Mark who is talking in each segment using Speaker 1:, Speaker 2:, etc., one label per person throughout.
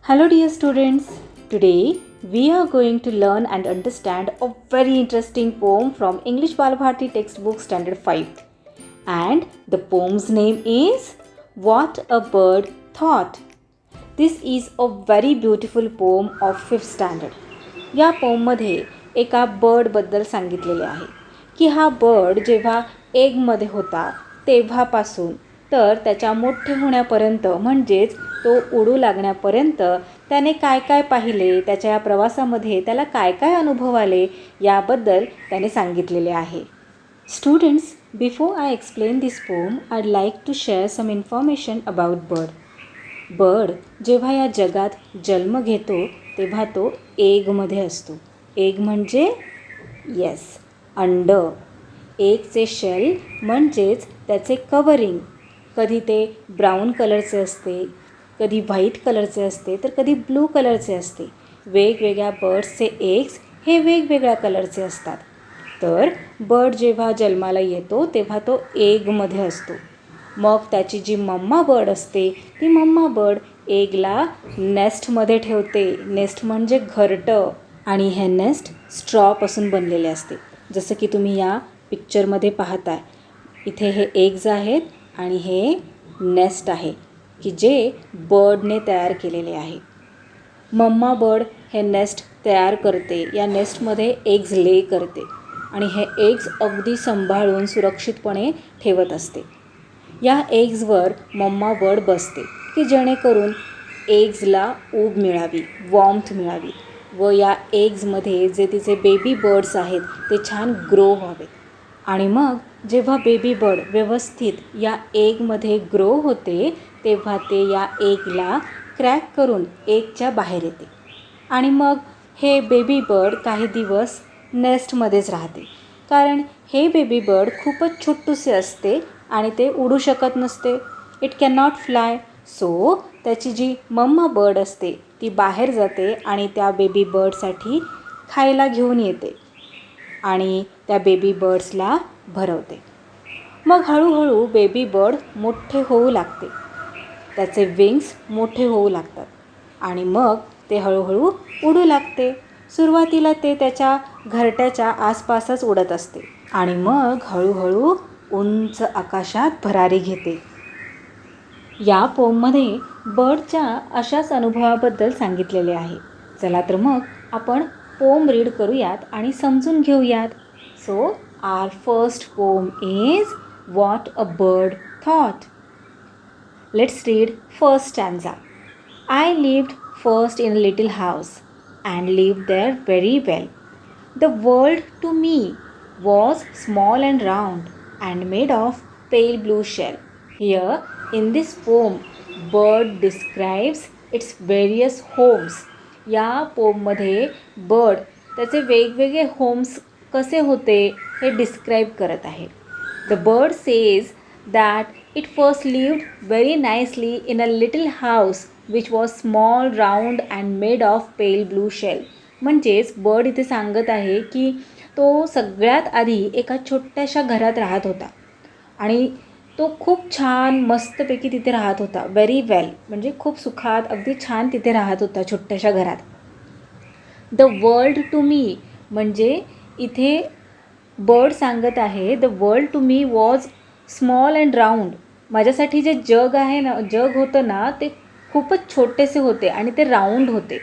Speaker 1: Hello dear students, today we are going to learn and understand a very interesting poem from English Balbharati textbook standard 5 and the poem's name is What a Bird Thought. This is a very beautiful poem of 5th standard. या पोममध्ये एका बर्डबद्दल सांगितलेले आहे की हा bird जेव्हा एगमध्ये होता तेव्हापासून तर त्याच्या मोठे होण्यापर्यंत म्हणजेच तो उडू लागण्यापर्यंत त्याने काय काय पाहिले, त्याच्या या प्रवासामध्ये त्याला काय काय अनुभव आले याबद्दल त्याने सांगितलेले आहे. Students, before I explain this poem I'd like to share some information about bird. Bird जेव्हा या जगात जन्म घेतो तेव्हा तो एगमध्ये असतो. एग म्हणजे येस अंड. एगचे शेल म्हणजेच त्याचे कवरिंग कधी ते ब्राऊन कलरचे असते, कधी व्हाईट कलरचे असते, तर कधी ब्लू कलरचे असते. वेगवेगळ्या बर्ड्सचे एग्स हे वेगवेगळ्या कलरचे असतात. तर बर्ड जेव्हा जन्माला येतो तेव्हा तो एगमध्ये असतो. मग त्याची जी मम्मा बर्ड असते ती मम्मा बर्ड एगला नेस्टमध्ये ठेवते. नेस्ट म्हणजे घरटं आणि हे नेस्ट स्ट्रॉपासून बनलेले असते. जसं की तुम्ही या पिक्चरमध्ये पाहताय, इथे हे एग्ज आहेत आणि हे नेस्ट आहे की जे बर्डने तयार केलेले आहे. मम्मा बर्ड हे नेस्ट तयार करते, या नेस्टमध्ये एग्ज ले करते आणि हे एग्ज अगदी सांभाळून सुरक्षितपणे ठेवत असते. या एग्जवर मम्मा बर्ड बसते की जेणेकरून एग्जला ऊब मिळावी, वॉर्मथ मिळावी व या एग्जमध्ये जे तिचे बेबी बर्ड्स आहेत ते छान ग्रो व्हावे. आणि मग जेव्हा बेबी बर्ड व्यवस्थित या एगमध्ये ग्रो होते तेव्हा ते या एगला क्रॅक करून एगच्या बाहेर येते आणि मग हे बेबी बर्ड काही दिवस नेस्टमध्येच राहते. कारण हे बेबी बर्ड खूपच छोटूसे असते आणि ते उडू शकत नसते. It can not fly. So त्याची जी मम्मा बर्ड असते ती बाहेर जाते आणि त्या बेबी बर्डसाठी खायला घेऊन येते आणि त्या बेबी बर्ड्सला भरवते. मग हळूहळू बेबी बर्ड मोठे होऊ लागते, त्याचे विंग्स मोठे होऊ लागतात आणि मग ते हळूहळू उडू लागते. सुरुवातीला ते त्याच्या घरट्याच्या आसपासच उडत असते आणि मग हळूहळू उंच आकाशात भरारी घेते. या पोममध्ये बर्डच्या अशाच अनुभवाबद्दल सांगितलेले आहे. चला तर मग आपण पोम रीड करूयात आणि समजून घेऊयात. So our first poem is What a Bird Thought. Let's read first stanza. I lived first in a little house and lived there very well. The world to me was small and round and made of pale blue shell. Here in this poem, bird describes its various homes. या पोममध्ये bird त्याचे वेगवेगळे homes कसे होते हे describe करत आहे. The bird says that it first lived very nicely in a little house which was small, round and made of pale blue shell. म्हणजेच bird इथे सांगत आहे की तो सगळ्यात आधी एका छोट्याशा घरात राहत होता आणि तो खूप छान मस्तपैकी तिथे राहत होता. व्हेरी वेल म्हणजे खूप सुखात अगदी छान तिथे राहत होता छोट्याशा घरात. द वर्ल्ड टू मी म्हणजे इथे बर्ड सांगत आहे the world to me was small and round. माझ्यासाठी जे जग आहे ना, जग होतं ना, ते खूपच छोटेसे होते आणि ते राऊंड होते.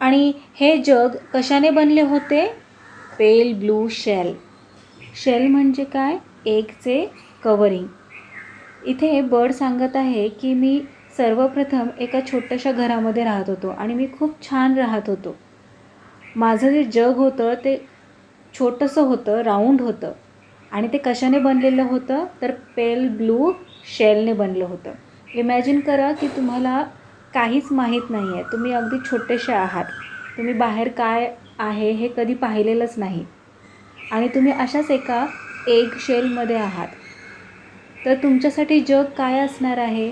Speaker 1: आणि हे जग कशाने बनले होते? Pale blue shell. शेल म्हणजे काय? एगचे कवरिंग. इथे बर्ड सांगत आहे की मी सर्वप्रथम एका छोट्याशा घरामध्ये राहत होतो आणि मी खूप छान राहत होतो. माझं जे जग होतं ते छोटंसं होतं, राऊंड होतं आणि ते कशाने बनलेलं होतं? तर पेल ब्लू शेलने बनलं होतं. इमॅजिन करा की तुम्हाला काहीच माहीत नाही आहे, तुम्ही अगदी छोटेसे आहात, तुम्ही बाहेर काय आहे हे कधी पाहिलेलंच नाही आणि तुम्ही अशाच एका एग शेलमध्ये आहात. तर तुमच्यासाठी जग काय असणार आहे?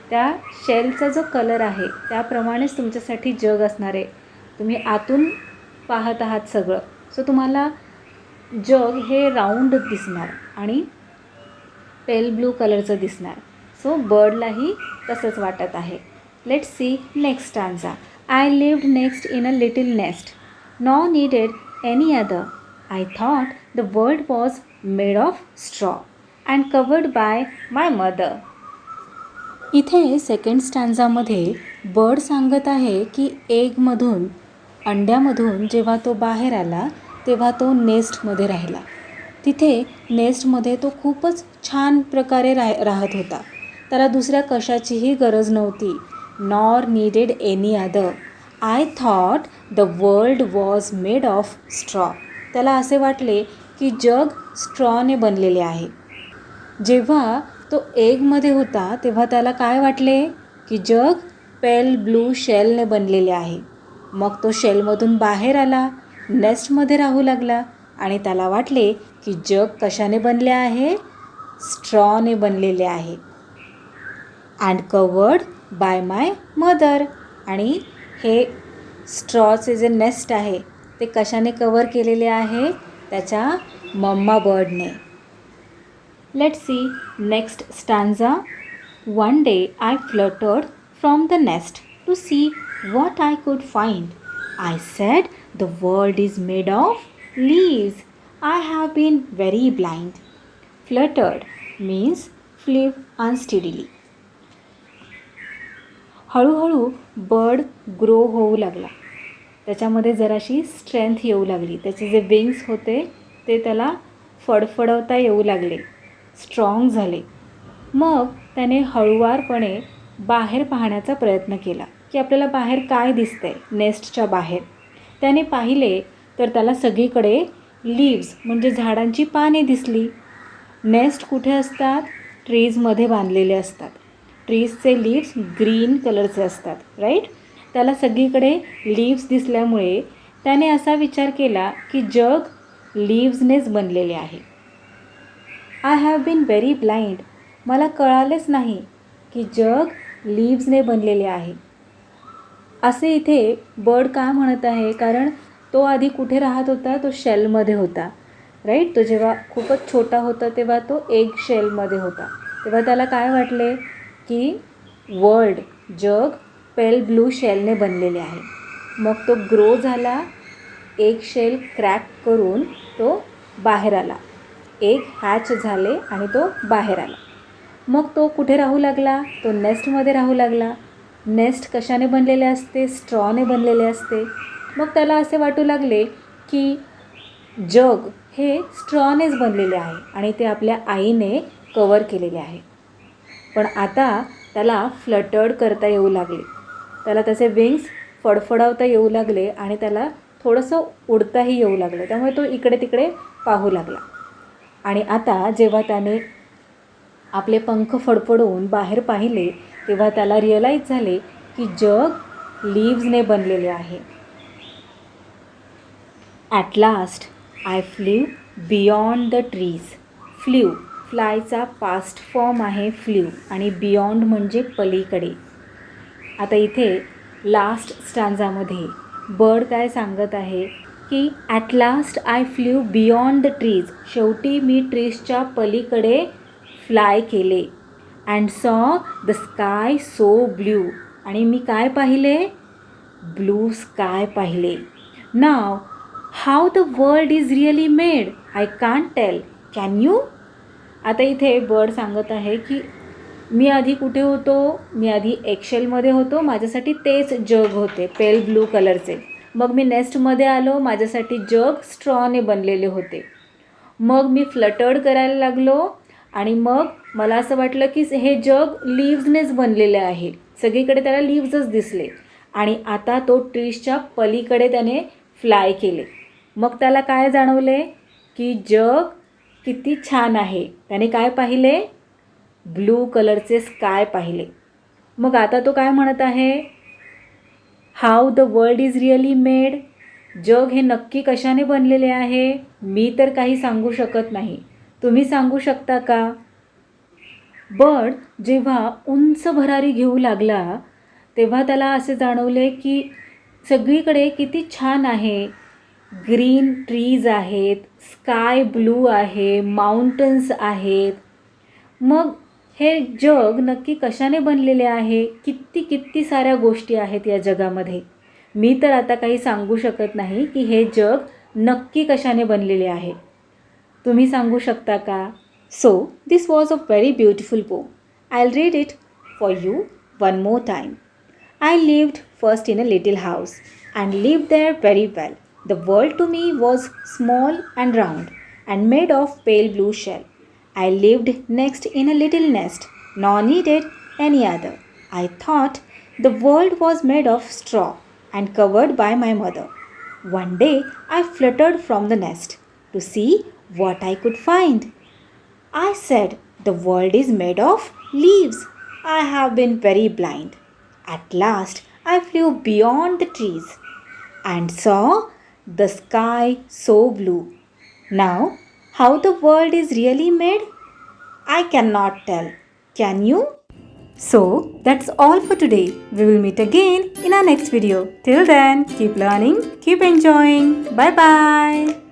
Speaker 1: त्या शेलचा जो कलर आहे त्याप्रमाणेच तुमच्यासाठी जग असणार आहे. तुम्ही आतून पाहत आहात सगळं. सो तुम्हाला जग हे राऊंड दिसणार आणि पेल ब्लू कलरचं दिसणार. सो बर्डलाही तसंच वाटत आहे. Let's see next stanza. I lived next in a little nest, nor needed any other. I thought the world was made of straw and covered by my mother. इथे second स्टॅन्झामध्ये bird सांगत आहे की एगमधून अंड्यामधून जेव्हा तो बाहेर आला तेव्हा तो नेस्टमध्ये राहिला. तिथे नेस्टमध्ये तो खूपच छान प्रकारे राहत होता. त्याला दुसऱ्या कशाचीही गरज नव्हती. Nor needed any other. I thought the world was made of straw. त्याला असे वाटले की जग स्ट्रॉने बनलेले आहे. जेव्हा तो एगमध्ये होता तेव्हा त्याला काय वाटले की जग पेल ब्लू शेलने बनलेले आहे. मग तो शेलमधून बाहेर आला, नेस्टमध्ये राहू लागला आणि त्याला वाटले की जग कशाने बनले आहे? स्ट्रॉने बनलेले आहे. And covered by my mother. आणि हे स्ट्रॉचे जे नेस्ट आहे ते कशाने कवर केलेले आहे? त्याच्या mamma बर्डने. Let's see next stanza. One day I fluttered from the nest to see what I could find. I said, the world is made of leaves. I have been very blind. Fluttered means flew unsteadily. हळूहळू bird grow होऊ लागला. त्याच्यामध्ये जराशी strength येऊ लागली. त्याचे जे wings होते ते त्याला फडफडवता येऊ लागले, स्ट्रॉंग झाले. मग त्याने हळुवारपणे बाहेर पाहण्याचा प्रयत्न केला की आपल्याला बाहेर काय दिसतंय. नेस्टच्या बाहेर त्याने पाहिले तर त्याला सगळीकडे लीव्स म्हणजे झाडांची पाने दिसली. नेस्ट कुठे असतात? ट्रीजमध्ये बांधलेले असतात. ट्रीजचे लीव्स ग्रीन कलरचे असतात, राईट. त्याला सगळीकडे लीव्स दिसल्यामुळे त्याने असा विचार केला की जग लीव्सनेच बनलेले आहे. I have been very blind. मला कळालेच नाही की जग लीव्सने बनलेले आहे. असे इथे बर्ड का म्हणत आहे? कारण तो आधी कुठे राहत होता? तो शेलमध्ये होता, राईट. तो जेव्हा खूपच छोटा होता तेव्हा तो एग शेलमध्ये होता. तेव्हा त्याला काय वाटले की वर्ल्ड, जग पेल ब्लू शेलने बनलेले आहे. मग तो ग्रो झाला, एग शेल क्रॅक करून तो बाहेर आला. एग हॅच झाले आणि तो बाहेर आला. मग तो कुठे राहू लागला? तो नेस्टमध्ये राहू लागला. नेस्ट कशाने बनलेले असते? स्ट्रॉने बनलेले असते. मग त्याला असे वाटू लागले की जग हे स्ट्रॉनेच बनलेले आहे आणि ते आपल्या आईने कवर केलेले आहे. पण आता त्याला फ्लटर्ड करता येऊ लागले. त्याला त्याचे विंग्स फडफडावता येऊ लागले आणि त्याला थोडंसं उडताही येऊ लागलं. त्यामुळे तो इकडे तिकडे पाहू लागला. आणि आता जेव्हा त्याने आपले पंख फडफडवून बाहेर पाहिले तेव्हा त्याला रिअलाईज झाले की जग लीव्सने बनलेले आहे. At last I flew beyond the trees. Flew, फ्लायचा पास्ट फॉर्म आहे फ्ल्यू आणि बियॉन्ड म्हणजे पलीकडे. आता इथे लास्ट स्टॅन्झामध्ये बर्ड काय सांगत आहे की at last I flew beyond the trees. शेवटी मी ट्रीजच्या पलीकडे फ्लाय केले. अँड सॉ द स्काय सो ब्ल्यू. आणि मी काय पाहिले? ब्लू स्काय पाहिले. नाव how the world is really made I can't tell. Can you? आता इथे बर्ड सांगत आहे की मी आधी कुठे होतो? मी आधी एक्शेलमध्ये होतो. माझ्यासाठी तेच जग होते, पेल ब्लू कलरचे. मग मी नेस्टमध्ये आलो. माझ्यासाठी जग स्ट्रॉने बनलेले होते. मग मी फ्लटर्ड करायला लागलो आणि मग मला असं वाटलं की हे जग लीव्सनेच बनलेले आहे. सगळीकडे त्याला लीव्सच दिसले. आणि आता तो ट्रीजच्या पलीकडे त्याने फ्लाय केले. मग त्याला काय जाणवले की जग किती छान आहे. त्याने काय पाहिले? ब्लू कलरचे स्काय पाहिले. मग आता तो काय म्हणत आहे? How the world is really made. जग हे नक्की कशाने बनलेले आहे? मी तर काही सांगू शकत नाही. तुम्ही सांगू शकता का? बर्ड जेव्हा उंच भरारी घेऊ लागला तेव्हा त्याला असे जाणवले की सगळीकडे किती छान आहे. ग्रीन ट्रीज आहेत, स्काय ब्लू आहे, माउंटन्स आहेत. मग हे जग नक्की कशाने बनलेले आहे? किती साऱ्या गोष्टी आहेत या जगामध्ये. मी तर आता काही सांगू शकत नाही की हे जग नक्की कशाने बनलेले आहे. तुम्ही सांगू शकता का? So, this was a very beautiful poem. I'll read it for you one more time. I lived first in a little house and lived there very well. The world to me was small and round and made of pale blue shell. I lived next in a little nest, nor needed any other. I thought the world was made of straw and covered by my mother. One day I fluttered from the nest to see what I could find. I said, the world is made of leaves. I have been very blind. At last, I flew beyond the trees and saw the sky so blue. Now, how the world is really made, I cannot tell. Can you? So, that's all for today. We will meet again in our next video. Till then, keep learning, keep enjoying. Bye bye.